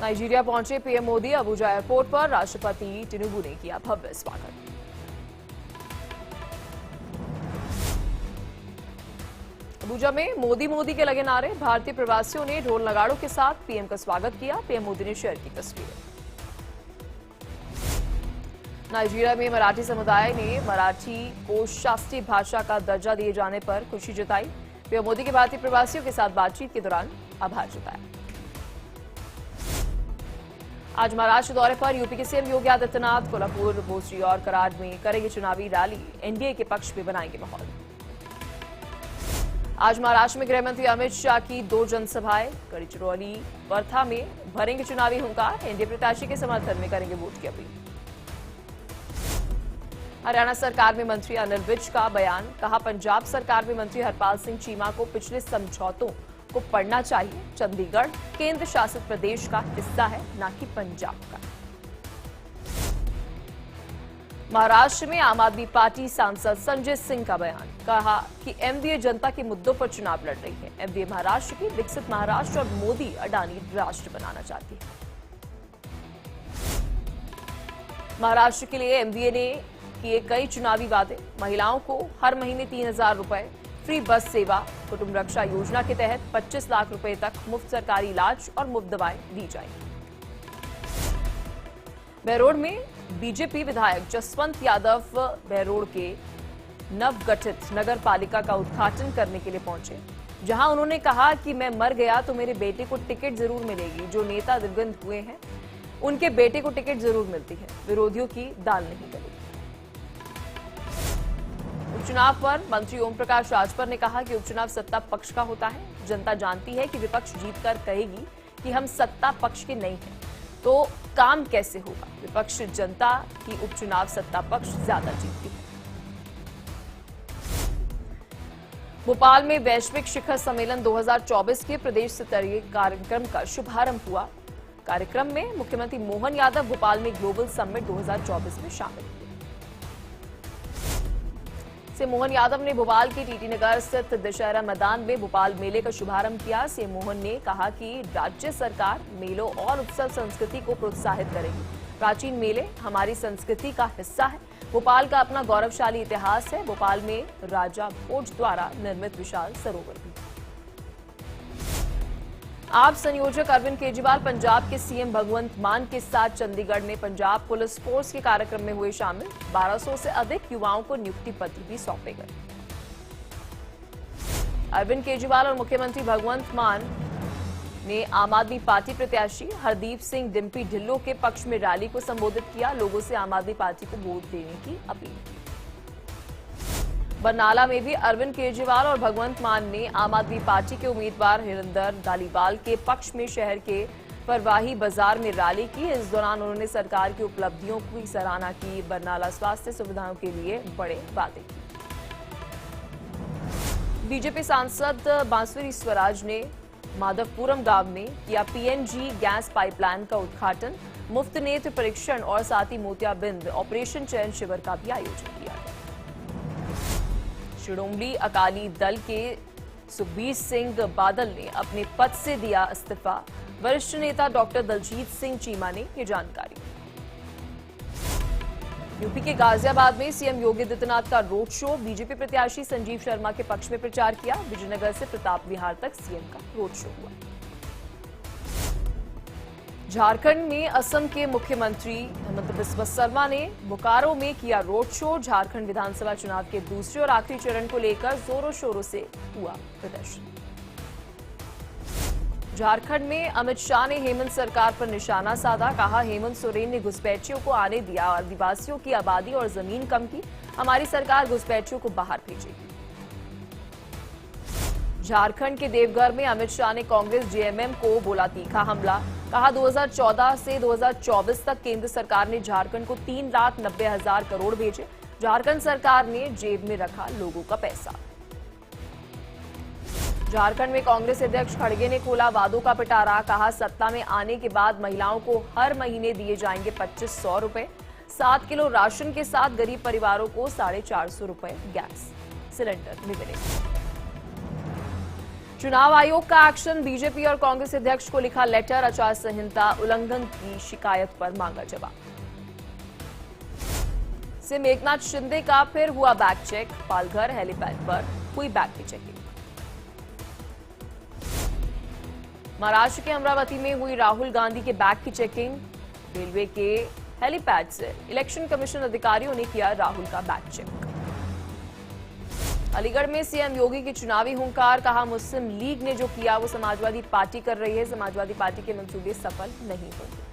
Nigeria पहुंचे PM Modi. Abuja airport पर राष्ट्रपति टिनुबू ने किया भव्य स्वागत। अबुजा में मोदी मोदी के लगे नारे। भारतीय प्रवासियों ने ढोल नगाड़ों के साथ पीएम का स्वागत किया। पीएम मोदी ने शेयर की तस्वीरें। नाइजीरिया में मराठी समुदाय ने मराठी को शास्त्रीय भाषा का दर्जा दिए जाने पर खुशी जताई। पीएम मोदी के भारतीय प्रवासियों के साथ बातचीत के दौरान आभार जताया। आज महाराष्ट्र दौरे पर यूपी के सीएम योगी आदित्यनाथ कोल्हापुर, भोसरी और कराड में करेंगे चुनावी रैली। एनडीए के पक्ष में बनाएंगे माहौल। आज महाराष्ट्र में गृहमंत्री अमित शाह की 2 जनसभाएं। गढ़चिरौली, वर्धा में भरेंगे चुनावी हुंकार। एनडीए प्रत्याशी के समर्थन में करेंगे वोट की अपील। हरियाणा सरकार में मंत्री अनिल विज का बयान। कहा, पंजाब सरकार में मंत्री हरपाल सिंह चीमा को पिछले समझौतों को पढ़ना चाहिए। चंडीगढ़ केंद्र शासित प्रदेश का हिस्सा है, न कि पंजाब का। महाराष्ट्र में आम आदमी पार्टी सांसद संजय सिंह का बयान। कहा कि एमडीए जनता के मुद्दों पर चुनाव लड़ रही है। एमडीए महाराष्ट्र की विकसित महाराष्ट्र और मोदी अडानी राष्ट्र बनाना चाहती है। महाराष्ट्र के लिए एमडीए ने किए कई चुनावी वादे। महिलाओं को हर महीने 3000 रुपए, फ्री बस सेवा, कुटुंब रक्षा योजना के तहत 25 लाख रुपए तक मुफ्त सरकारी इलाज और मुफ्त दवाएं दी जाएंगी। बहरोड में बीजेपी विधायक जसवंत यादव बहरोड के नवगठित नगर पालिका का उद्घाटन करने के लिए पहुंचे, जहां उन्होंने कहा कि मैं मर गया तो मेरे बेटे को टिकट जरूर मिलेगी। जो नेता दिवंगत हुए हैं उनके बेटे को टिकट जरूर मिलती है। विरोधियों की दाल नहीं गलेगी। उपचुनाव पर मंत्री ओम प्रकाश राजभर ने कहा कि उपचुनाव सत्ता पक्ष का होता है। जनता जानती है कि विपक्ष जीतकर कहेगी कि हम सत्ता पक्ष के नहीं हैं, तो काम कैसे होगा। विपक्ष जनता की उपचुनाव सत्ता पक्ष ज्यादा जीतती है। भोपाल में वैश्विक शिखर सम्मेलन 2024 के प्रदेश स्तरीय कार्यक्रम का शुभारंभ हुआ। कार्यक्रम में मुख्यमंत्री मोहन यादव भोपाल में ग्लोबल समिट 2024 में शामिल हुए। मोहन यादव ने भोपाल के टीटी नगर स्थित दशहरा मैदान में भोपाल मेले का शुभारंभ किया। सीएम मोहन ने कहा कि राज्य सरकार मेलों और उत्सव संस्कृति को प्रोत्साहित करेगी। प्राचीन मेले हमारी संस्कृति का हिस्सा है। भोपाल का अपना गौरवशाली इतिहास है। भोपाल में राजा भोज द्वारा निर्मित विशाल सरोवर भी। आप संयोजक अरविंद केजरीवाल पंजाब के सीएम भगवंत मान के साथ चंडीगढ़ में पंजाब पुलिस फोर्स के कार्यक्रम में हुए शामिल। 1200 से अधिक युवाओं को नियुक्ति पत्र भी सौंपे गए। अरविंद केजरीवाल और मुख्यमंत्री भगवंत मान ने आम आदमी पार्टी प्रत्याशी हरदीप सिंह डिम्पी ढिल्लों के पक्ष में रैली को संबोधित किया। लोगों से आम आदमी पार्टी को वोट देने की अपील की। बरनाला में भी अरविंद केजरीवाल और भगवंत मान ने आम आदमी पार्टी के उम्मीदवार हिरिंदर धालीवाल के पक्ष में शहर के परवाही बाजार में रैली की। इस दौरान उन्होंने सरकार की उपलब्धियों की सराहना की। बरनाला स्वास्थ्य सुविधाओं के लिए बड़े वादे किए। बीजेपी सांसद बांसुरी स्वराज ने माधवपुरम गांव में किया पीएनजी गैस पाइपलाइन का उद्घाटन। मुफ्त नेत्र परीक्षण और साथ ही मोतियाबिंद ऑपरेशन चयन शिविर का भी आयोजन किया। शिरोमणि अकाली दल के सुखबीर सिंह बादल ने अपने पद से दिया इस्तीफा। वरिष्ठ नेता डॉक्टर दलजीत सिंह चीमा ने ये जानकारी। यूपी के गाजियाबाद में सीएम योगी आदित्यनाथ का रोड शो। बीजेपी प्रत्याशी संजीव शर्मा के पक्ष में प्रचार किया। विजयनगर से प्रताप विहार तक सीएम का रोड शो हुआ। झारखंड में असम के मुख्यमंत्री हेमंत बिस्वा शर्मा ने बोकारो में किया रोड शो। झारखंड विधानसभा चुनाव के दूसरे और आखिरी चरण को लेकर जोरों शोरों से हुआ प्रदर्शन। झारखंड में अमित शाह ने हेमंत सरकार पर निशाना साधा। कहा, हेमंत सोरेन ने घुसपैठियों को आने दिया और आदिवासियों की आबादी और जमीन कम की। हमारी सरकार घुसपैठियों को बाहर भेजेगी। झारखंड के देवघर में अमित शाह ने कांग्रेस जेएमएम को बोला तीखा हमला। कहा, 2014 से 2024 तक केंद्र सरकार ने झारखंड को 3,90,000 करोड़ भेजे। झारखंड सरकार ने जेब में रखा लोगों का पैसा। झारखंड में कांग्रेस अध्यक्ष खड़गे ने खोला वादों का पिटारा। कहा, सत्ता में आने के बाद महिलाओं को हर महीने दिए जाएंगे 2500 रुपए। 7 किलो राशन के साथ गरीब परिवारों को 450 रुपए गैस सिलेंडर भी मिलेगा। चुनाव आयोग का एक्शन, बीजेपी और कांग्रेस अध्यक्ष को लिखा लेटर, आचार संहिता उल्लंघन की शिकायत पर मांगा जवाब। सीएम एकनाथ शिंदे का फिर हुआ बैग चेक, पालघर हेलीपैड पर हुई बैग की चेकिंग। महाराष्ट्र के अमरावती में हुई राहुल गांधी के बैग की चेकिंग, रेलवे के हेलीपैड से इलेक्शन कमीशन अधिकारियों ने किया राहुल का बैग चेक। अलीगढ़ में सीएम योगी की चुनावी हुंकार, कहा मुस्लिम लीग ने जो किया वो समाजवादी पार्टी कर रही है, समाजवादी पार्टी के मंसूबे सफल नहीं होंगे।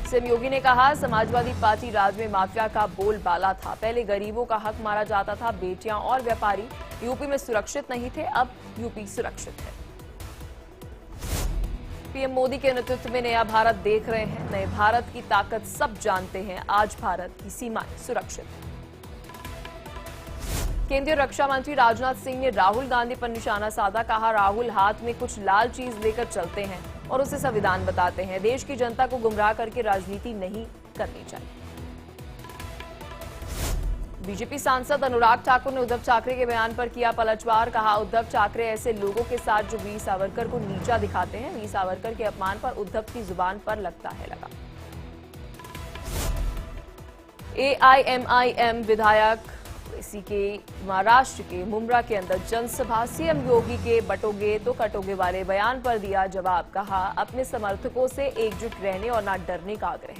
सीएम योगी ने कहा समाजवादी पार्टी राज्य में माफिया का बोलबाला था, पहले गरीबों का हक मारा जाता था, बेटियां और व्यापारी यूपी में सुरक्षित नहीं थे, अब यूपी सुरक्षित है। पीएम मोदी के नेतृत्व में नया भारत देख रहे हैं, नए भारत की ताकत सब जानते हैं, आज भारत की सीमाएं सुरक्षित है। केंद्रीय रक्षा मंत्री राजनाथ सिंह ने राहुल गांधी पर निशाना साधा, कहा राहुल हाथ में कुछ लाल चीज लेकर चलते हैं और उसे संविधान बताते हैं, देश की जनता को गुमराह करके राजनीति नहीं करनी चाहिए। बीजेपी सांसद अनुराग ठाकुर ने उद्धव ठाकरे के बयान पर किया पलटवार, कहा उद्धव ठाकरे ऐसे लोगों के साथ जो वीर सावरकर को नीचा दिखाते हैं, वीर सावरकर के अपमान पर उद्धव की जुबान पर लगता है लगा। एआईएमआईएम विधायक इसी के महाराष्ट्र के मुंब्रा के अंदर जनसभा, सीएम योगी के बटोगे तो कटोगे वाले बयान पर दिया जवाब, कहा अपने समर्थकों से एकजुट रहने और न डरने का आग्रह।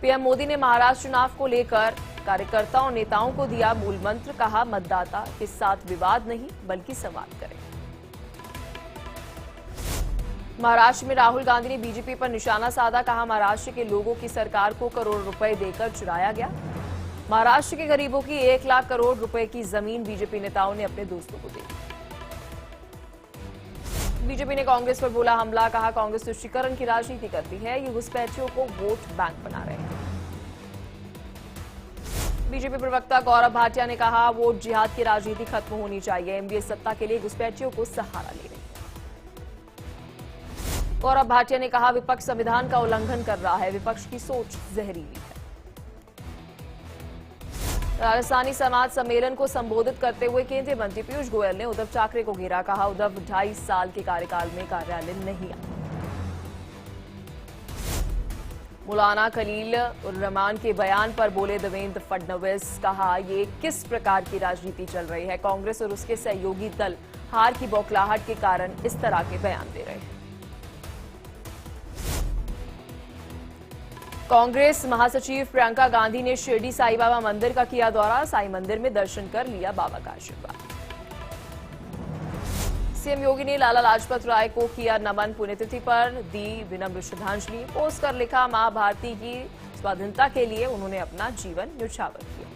पीएम मोदी ने महाराष्ट्र चुनाव को लेकर कार्यकर्ताओं नेताओं को दिया मूल मंत्र, कहा मतदाता के साथ विवाद नहीं बल्कि संवाद करें। महाराष्ट्र में राहुल गांधी ने बीजेपी पर निशाना साधा, कहा महाराष्ट्र के लोगों की सरकार को करोड़ रुपए देकर चुराया गया, महाराष्ट्र के गरीबों की 1 लाख करोड़ रुपए की जमीन बीजेपी नेताओं ने अपने दोस्तों को दी। बीजेपी ने कांग्रेस पर बोला हमला, कहा कांग्रेस तुष्टीकरण की राजनीति करती है, ये घुसपैठियों को वोट बैंक बना रहे हैं। बीजेपी प्रवक्ता गौरव भाटिया ने कहा वोट जिहाद की राजनीति खत्म होनी चाहिए, एमडीए सत्ता के लिए घुसपैठियों को सहारा ले रही है। गौरव भाटिया ने कहा विपक्ष संविधान का उल्लंघन कर रहा है, विपक्ष की सोच जहरीली है। राजस्थानी समाज सम्मेलन को संबोधित करते हुए केंद्रीय मंत्री पीयूष गोयल ने उद्धव ठाकरे को घेरा, कहा उद्धव 2.5 साल के कार्यकाल में कार्यालय नहीं आए। मौलाना खलील उर रहमान के बयान पर बोले देवेंद्र फडणवीस, कहा ये किस प्रकार की राजनीति चल रही है, कांग्रेस और उसके सहयोगी दल हार की बौखलाहट के कारण इस तरह के बयान दे रहे हैं। कांग्रेस महासचिव प्रियंका गांधी ने शिरडी साईं बाबा मंदिर का किया दौरा, साईं मंदिर में दर्शन कर लिया बाबा का आशीर्वाद। सीएम योगी ने लाला लाजपत राय को किया नमन, पुण्यतिथि पर दी विनम्र श्रद्धांजलि, पोस्ट कर लिखा मां भारती की स्वाधीनता के लिए उन्होंने अपना जीवन न्यौछावर किया।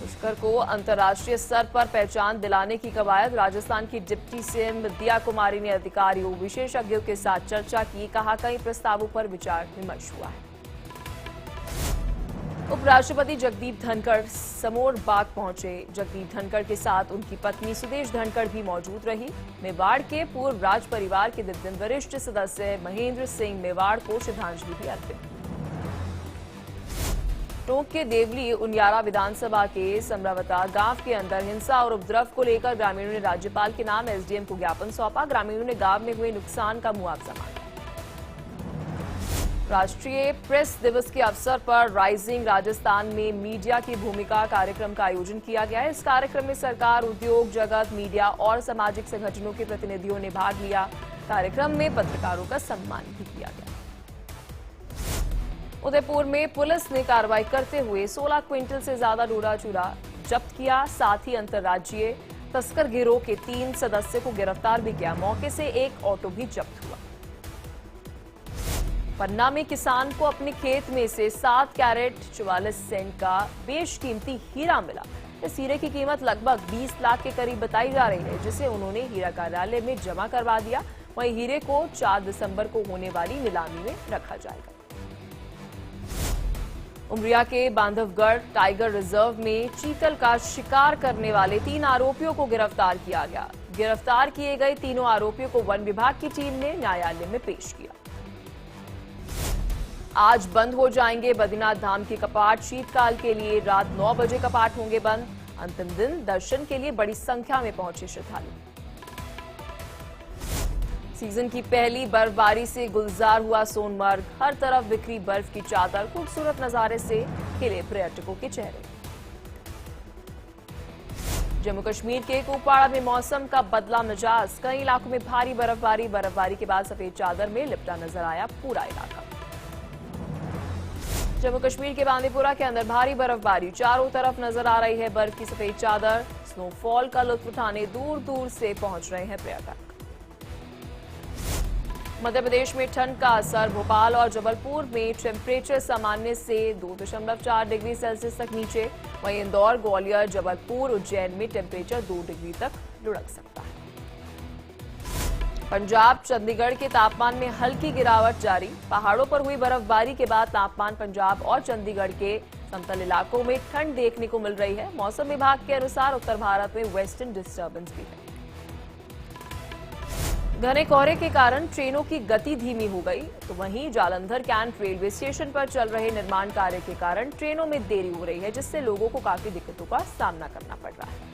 पुष्कर को अंतर्राष्ट्रीय स्तर पर पहचान दिलाने की कवायद, राजस्थान की डिप्टी सीएम दिया कुमारी ने अधिकारियों विशेषज्ञों के साथ चर्चा की, कहा कई प्रस्तावों पर विचार विमर्श हुआ है। उपराष्ट्रपति जगदीप धनखड़ समोर बाग पहुंचे, जगदीप धनखड़ के साथ उनकी पत्नी सुदेश धनखड़ भी मौजूद रही। मेवाड़ के पूर्व राज परिवार के दिग्गज वरिष्ठ सदस्य महेंद्र सिंह मेवाड़ को श्रद्धांजलि भी अर्पित की। टोंक के देवली उनियारा विधानसभा के समरावता गांव के अंदर हिंसा और उपद्रव को लेकर ग्रामीणों ने राज्यपाल के नाम एसडीएम को ज्ञापन सौंपा, ग्रामीणों ने गांव में हुए नुकसान का मुआवजा मांगा। राष्ट्रीय प्रेस दिवस के अवसर पर राइजिंग राजस्थान में मीडिया की भूमिका कार्यक्रम का आयोजन किया गया है। इस कार्यक्रम में सरकार, उद्योग जगत, मीडिया और सामाजिक संगठनों के प्रतिनिधियों ने भाग लिया। कार्यक्रम में पत्रकारों का सम्मान भी किया गया। उदयपुर में पुलिस ने कार्रवाई करते हुए 16 क्विंटल से ज्यादा डोडा चूरा जब्त किया, साथ ही अंतर्राज्यीय तस्कर गिरोह के 3 सदस्य को गिरफ्तार भी किया। मौके से एक ऑटो भी जब्त हुआ। पन्ना में किसान को अपने खेत में से 7 कैरेट 44 सेंट का बेशकीमती हीरा मिला। इस हीरे की कीमत लगभग 20 लाख के करीब बताई जा रही है, जिसे उन्होंने हीरा कार्यालय में जमा करवा दिया। वहीं हीरे को 4 दिसंबर को होने वाली नीलामी में रखा जाएगा। उमरिया के बांधवगढ़ टाइगर रिजर्व में चीतल का शिकार करने वाले 3 आरोपियों को गिरफ्तार किया गया। गिरफ्तार किए गए तीनों आरोपियों को वन विभाग की टीम ने न्यायालय में पेश किया। आज बंद हो जाएंगे बद्रीनाथ धाम के कपाट। शीतकाल के लिए रात 9 बजे कपाट होंगे बंद। अंतिम दिन दर्शन के लिए बड़ी संख्या में पहुंचे श्रद्धालु। सीजन की पहली बर्फबारी से गुलजार हुआ सोनमर्ग। हर तरफ बिखरी बर्फ की चादर। खूबसूरत नजारे से खिले पर्यटकों के चेहरे। जम्मू कश्मीर के कुपवाड़ा में मौसम का बदला मिजाज। कई इलाकों में भारी बर्फबारी के बाद सफेद चादर में लिपटा नजर आया पूरा इलाका। जम्मू कश्मीर के बांदीपुरा के अंदर भारी बर्फबारी। चारों तरफ नजर आ रही है बर्फ की सफेद चादर। स्नोफॉल का लुत्फ उठाने दूर दूर से पहुंच रहे हैं पर्यटक। मध्य प्रदेश में ठंड का असर। भोपाल और जबलपुर में टेम्परेचर सामान्य से 2.4 डिग्री सेल्सियस तक नीचे। वहीं इंदौर, ग्वालियर, जबलपुर, उज्जैन में टेम्परेचर 2 डिग्री तक लुढ़क सकता है। पंजाब, चंडीगढ़ के तापमान में हल्की गिरावट जारी। पहाड़ों पर हुई बर्फबारी के बाद तापमान पंजाब और चंडीगढ़ के समतल इलाकों में ठंड देखने को मिल रही है। मौसम विभाग के अनुसार उत्तर भारत में वेस्टर्न डिस्टर्बेंस भी है। घने कोहरे के कारण ट्रेनों की गति धीमी हो गई, तो वहीं जालंधर कैंट रेलवे स्टेशन पर चल रहे निर्माण कार्य के कारण ट्रेनों में देरी हो रही है, जिससे लोगों को काफी दिक्कतों का सामना करना पड़ रहा है।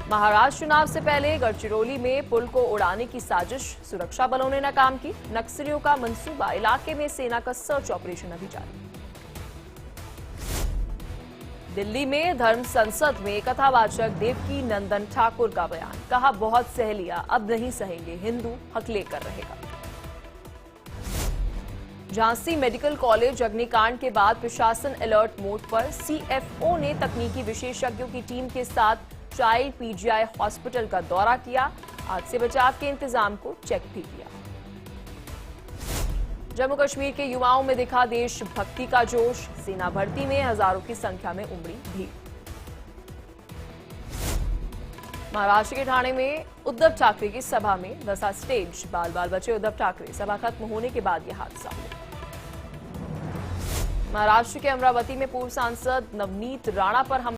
महाराष्ट्र चुनाव से पहले गढ़चिरौली में पुल को उड़ाने की साजिश। सुरक्षा बलों ने नाकाम की। नक्सलियों का मंसूबा। इलाके में सेना का सर्च ऑपरेशन अभी जारी। दिल्ली में धर्म संसद में कथावाचक देवकी नंदन ठाकुर का बयान। कहा, बहुत सह लिया, अब नहीं सहेंगे, हिंदू हक लेकर रहेगा। झांसी मेडिकल कॉलेज अग्निकांड के बाद प्रशासन अलर्ट मोड पर। सीएफओ ने तकनीकी विशेषज्ञों की टीम के साथ चाइल्ड पीजीआई हॉस्पिटल का दौरा किया। आग से बचाव के इंतजाम को चेक भी किया। जम्मू कश्मीर के युवाओं में दिखा देशभक्ति का जोश। सेना भर्ती में हजारों की संख्या में उमड़ी भीड़। महाराष्ट्र के ठाणे में उद्धव ठाकरे की सभा में धंसा स्टेज। बाल बाल बचे उद्धव ठाकरे। सभा खत्म होने के बाद यह हादसा हुआ। महाराष्ट्र के अमरावती में पूर्व सांसद नवनीत राणा पर हमला।